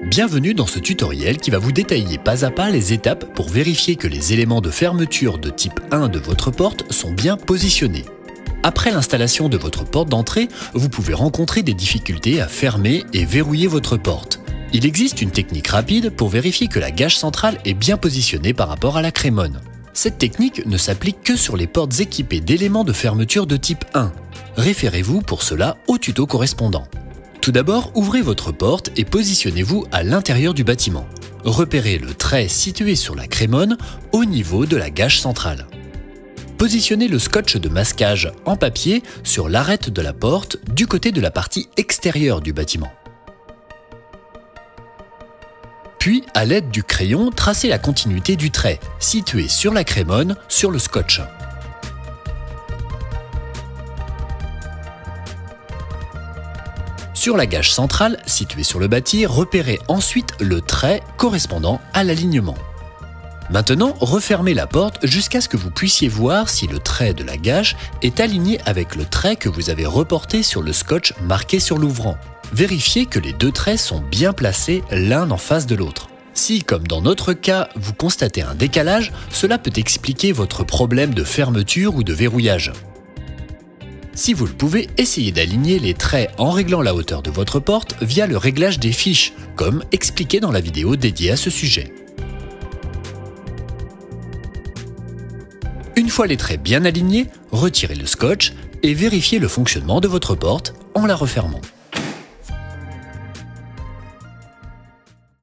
Bienvenue dans ce tutoriel qui va vous détailler pas à pas les étapes pour vérifier que les éléments de fermeture de type 1 de votre porte sont bien positionnés. Après l'installation de votre porte d'entrée, vous pouvez rencontrer des difficultés à fermer et verrouiller votre porte. Il existe une technique rapide pour vérifier que la gâche centrale est bien positionnée par rapport à la crémone. Cette technique ne s'applique que sur les portes équipées d'éléments de fermeture de type 1. Référez-vous pour cela au tuto correspondant. Tout d'abord, ouvrez votre porte et positionnez-vous à l'intérieur du bâtiment. Repérez le trait situé sur la crémone au niveau de la gâche centrale. Positionnez le scotch de masquage en papier sur l'arête de la porte du côté de la partie extérieure du bâtiment. Puis, à l'aide du crayon, tracez la continuité du trait situé sur la crémone sur le scotch. Sur la gâche centrale, située sur le bâti, repérez ensuite le trait correspondant à l'alignement. Maintenant, refermez la porte jusqu'à ce que vous puissiez voir si le trait de la gâche est aligné avec le trait que vous avez reporté sur le scotch marqué sur l'ouvrant. Vérifiez que les deux traits sont bien placés l'un en face de l'autre. Si, comme dans notre cas, vous constatez un décalage, cela peut expliquer votre problème de fermeture ou de verrouillage. Si vous le pouvez, essayez d'aligner les traits en réglant la hauteur de votre porte via le réglage des fiches, comme expliqué dans la vidéo dédiée à ce sujet. Une fois les traits bien alignés, retirez le scotch et vérifiez le fonctionnement de votre porte en la refermant.